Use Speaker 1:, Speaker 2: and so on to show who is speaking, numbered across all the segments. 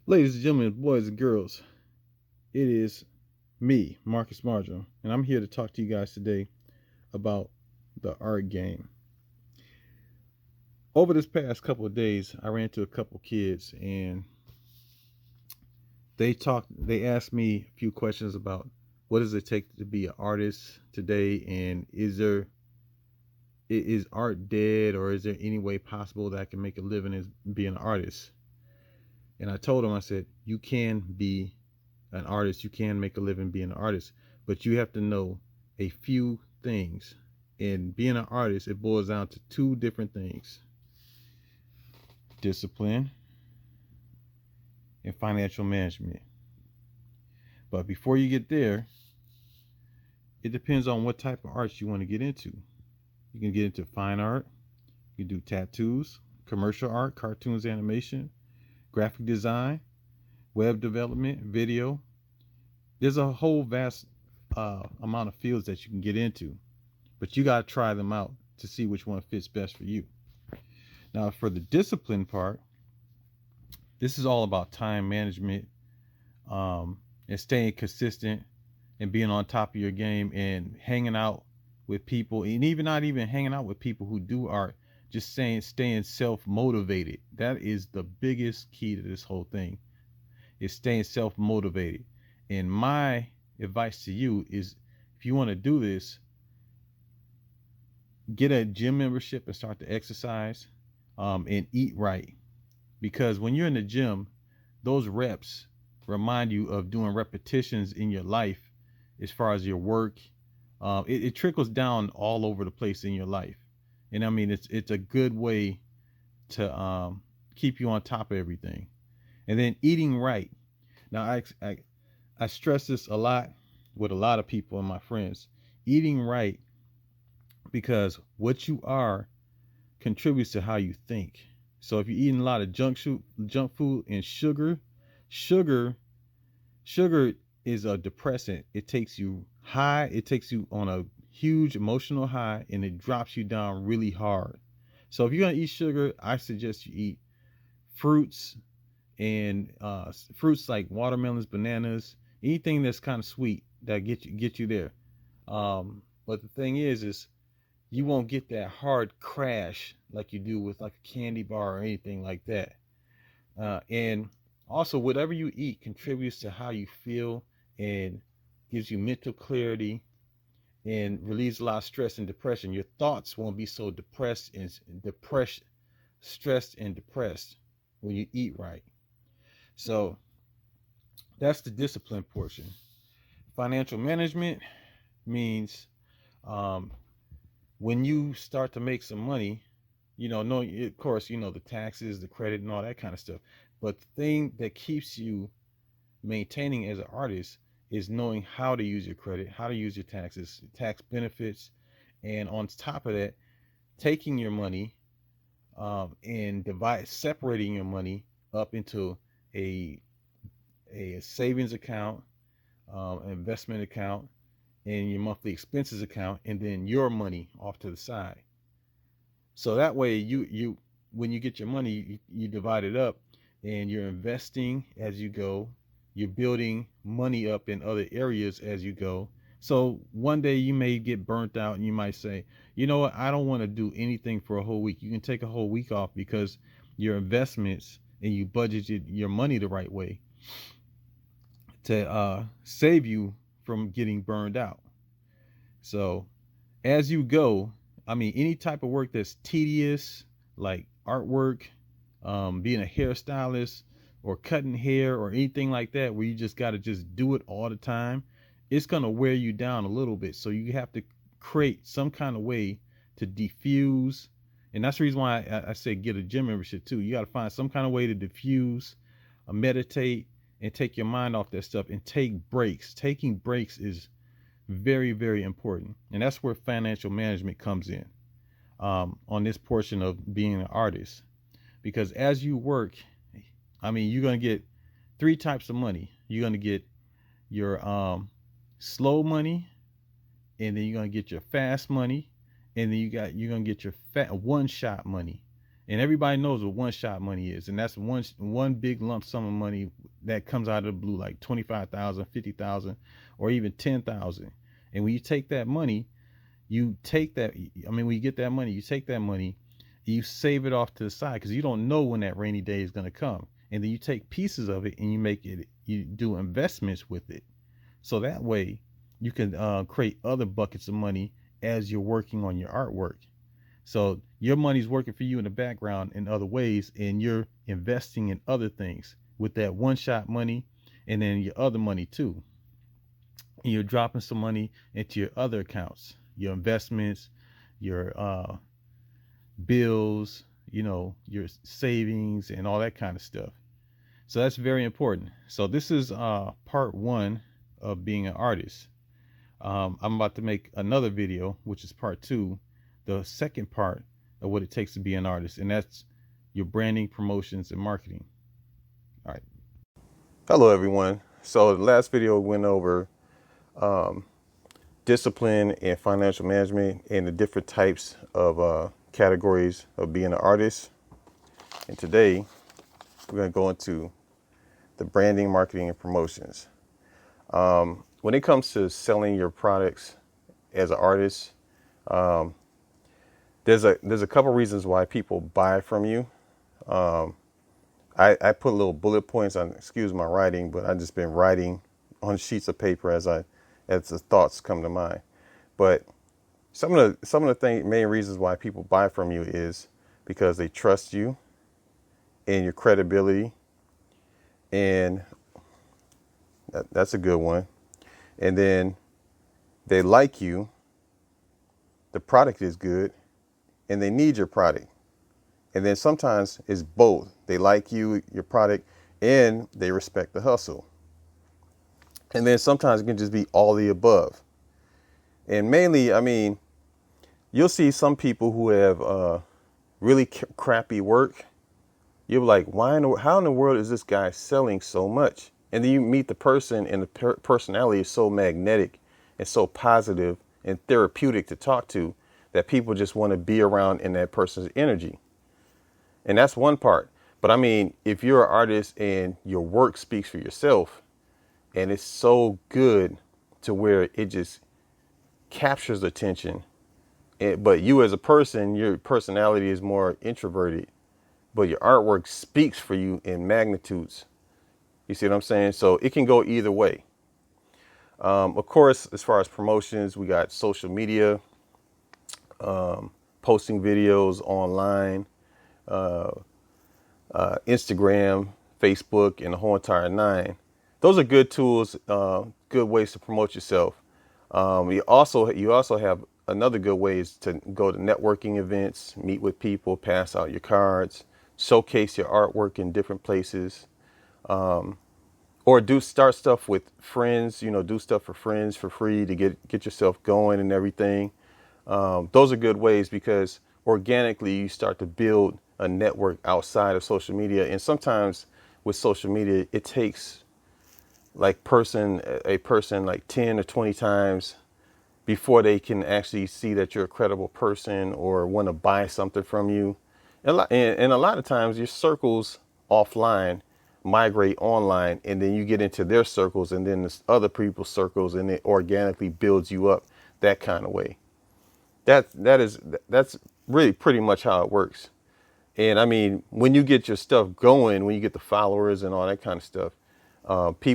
Speaker 1: Ladies and gentlemen, boys and girls, it is me, Marcus Marjoram, and I'm here to talk to you guys today about the art game. Over this past couple of days, I ran into a couple kids and they asked me a few questions about what does it take to be an artist today, and is art dead, or is there any way possible that I can make a living as being an artist? And I told them, I said, you can be an artist, you can make a living being an artist, but you have to know a few things. In being an artist, it boils down to two different things: discipline and financial management. But before you get there, it depends on what type of arts you want to get into. You can get into fine art, you can do tattoos, commercial art, cartoons, animation, graphic design, web development, video. There's a whole vast amount of fields that you can get into, but you got to try them out to see which one fits best for you. Now, for the discipline part, this is all about time management, and staying consistent and being on top of your game and hanging out with people, and even not even hanging out with people who do art, just staying self-motivated. That is the biggest key to this whole thing, is staying self-motivated. And my advice to you is, if you want to do this, get a gym membership and start to exercise, and eat right. Because when you're in the gym, those reps remind you of doing repetitions in your life as far as your work. It trickles down all over the place in your life. And I mean, it's a good way to keep you on top of everything. And then eating right. Now, I stress this a lot with a lot of people and my friends. Eating right, because what you are contributes to how you think. So if you're eating a lot of junk food and sugar is a depressant. It takes you high. It takes you on a huge emotional high, and it drops you down really hard. So if you're gonna eat sugar, I suggest you eat fruits, and fruits like watermelons, bananas, anything that's kind of sweet that get you there. But the thing is you won't get that hard crash like you do with like a candy bar or anything like that. And also, whatever you eat contributes to how you feel and gives you mental clarity and relieves a lot of stress and depression. Your thoughts won't be so stressed and depressed when you eat right. So that's the discipline portion. Financial management means, when you start to make some money, no, of course, the taxes, the credit, and all that kind of stuff. But the thing that keeps you maintaining as an artist is knowing how to use your credit, how to use your taxes, tax benefits, and on top of that, taking your money, and separating your money up into a savings account, an investment account, and your monthly expenses account, and then your money off to the side. So that way, you when you get your money, you divide it up, and you're investing as you go. You're building money up in other areas as you go. So one day you may get burnt out, and you might say, you know what, I don't want to do anything for a whole week. You can take a whole week off because your investments, and you budgeted your money the right way to save you from getting burned out. So as you go, I mean, any type of work that's tedious, like artwork, being a hairstylist, or cutting hair, or anything like that, where you just got to just do it all the time, it's going to wear you down a little bit. So you have to create some kind of way to diffuse. And that's the reason why I say get a gym membership too. You got to find some kind of way to diffuse, meditate, and take your mind off that stuff, and take breaks. Taking breaks is very, very important. And that's where financial management comes in, on this portion of being an artist. Because as you work, I mean, you're going to get three types of money. You're going to get your slow money, and then you're going to get your fast money, and then you're going to get your one-shot money. And everybody knows what one-shot money is, and that's one big lump sum of money that comes out of the blue, like 25,000, 50,000, or even 10,000. And when you take that money, when you get that money, you take that money, you save it off to the side because you don't know when that rainy day is going to come. And then you take pieces of it and you do investments with it. So that way you can create other buckets of money as you're working on your artwork. So your money's working for you in the background in other ways, and you're investing in other things with that one-shot money, and then your other money too. And you're dropping some money into your other accounts, your investments, your bills, your savings, and all that kind of stuff. So that's very important. So this is part one of being an artist. I'm about to make another video, which is part two, the second part of what it takes to be an artist, and that's your branding, promotions, and marketing. All right. Hello, everyone. So the last video went over discipline and financial management and the different types of categories of being an artist. And today we're going to go into the branding, marketing, and promotions. When it comes to selling your products as an artist, there's a couple reasons why people buy from you. I put little bullet points on, excuse my writing, but I've just been writing on sheets of paper as the thoughts come to mind. But some of the main reasons why people buy from you is because they trust you and your credibility, and that's a good one. And then they like you, the product is good, and they need your product. And then sometimes it's both. They like you, your product, and they respect the hustle. And then sometimes it can just be all the above. And mainly, you'll see some people who have really crappy work. You're like, how in the world is this guy selling so much? And then you meet the person, and the personality is so magnetic and so positive and therapeutic to talk to that people just want to be around in that person's energy. And that's one part. But if you're an artist and your work speaks for yourself, and it's so good to where it just captures attention, but you as a person, your personality is more introverted, but your artwork speaks for you in magnitudes. You see what I'm saying? So it can go either way. Of course, as far as promotions, we got social media, posting videos online, Instagram, Facebook, and the whole entire nine. Those are good tools, good ways to promote yourself. You also have another good way is to go to networking events, meet with people, pass out your cards, showcase your artwork in different places, or start stuff with friends. Do stuff for friends for free to get yourself going and everything. Those are good ways because organically you start to build a network outside of social media. And sometimes with social media, it takes a person like 10 or 20 times before they can actually see that you're a credible person or want to buy something from you. And a lot of times your circles offline migrate online, and then you get into their circles and then there's other people's circles, and it organically builds you up that kind of way. That's really pretty much how it works. And when you get your stuff going, when you get the followers and all that kind of stuff,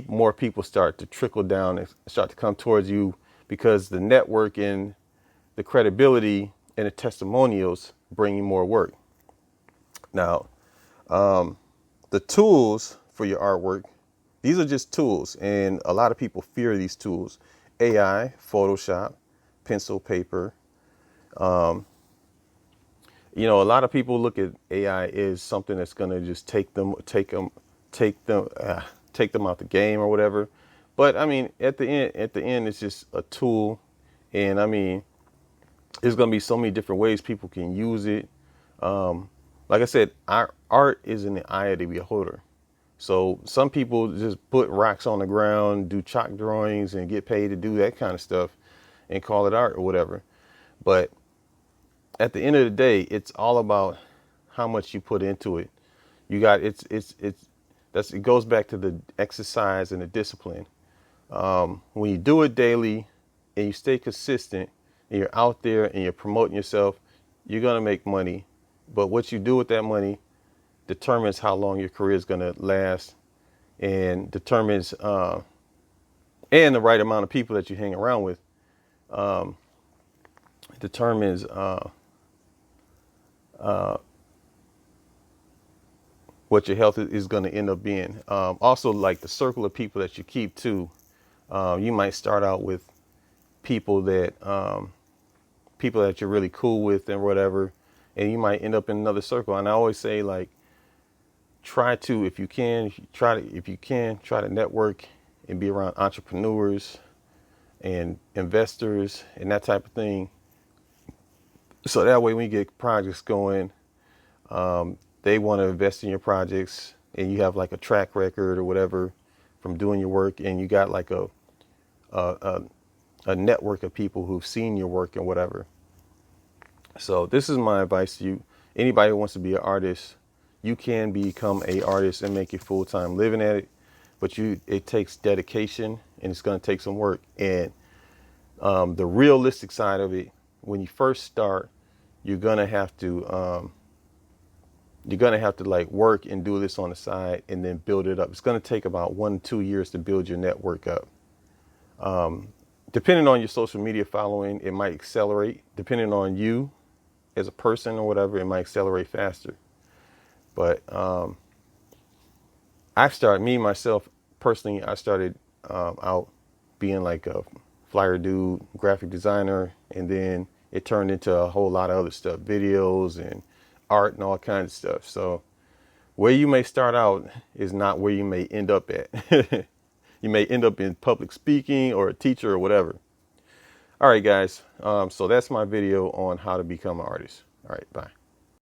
Speaker 1: more people start to trickle down and start to come towards you because the network and the credibility and the testimonials bring you more work. Now, the tools for your artwork, these are just tools, and a lot of people fear these tools. AI, Photoshop, pencil, paper. A lot of people look at AI as something that's going to just take them out the game or whatever. But at the end, it's just a tool, and there's going to be so many different ways people can use it. Like I said, our art is in the eye of the beholder. So some people just put rocks on the ground, do chalk drawings, and get paid to do that kind of stuff, and call it art or whatever. But at the end of the day, it's all about
Speaker 2: how much you put into it. You got it goes back to the exercise and the discipline. When you do it daily and you stay consistent and you're out there and you're promoting yourself, you're going to make money. But what you do with that money determines how long your career is going to last, and determines and the right amount of people that you hang around with determines what your health is going to end up being. Also, like the circle of people that you keep too. You might start out with people that you're really cool with and whatever, and you might end up in another circle. And I always say, like, try to, if you can, try to network and be around entrepreneurs and investors and that type of thing. So that way, when you get projects going, they want to invest in your projects, and you have like a track record or whatever from doing your work, and you got like a network of people who've seen your work and whatever. So this is my advice to you. Anybody who wants to be an artist, you can become an artist and make your full-time living at it, but it takes dedication, and it's going to take some work. And the realistic side of it, when you first start, you're gonna have to like work and do this on the side and then build it up. It's gonna take about 1-2 years to build your network up. Depending on your social media following, it might accelerate. Depending on you as a person or whatever, it might accelerate faster. But myself personally, I started out being like a flyer dude, graphic designer, and then it turned into a whole lot of other stuff, videos and art and all kinds of stuff. So where you may start out is not where you may end up at. You may end up in public speaking or a teacher or whatever. All right, guys. So that's my video on how to become an artist. All right, bye.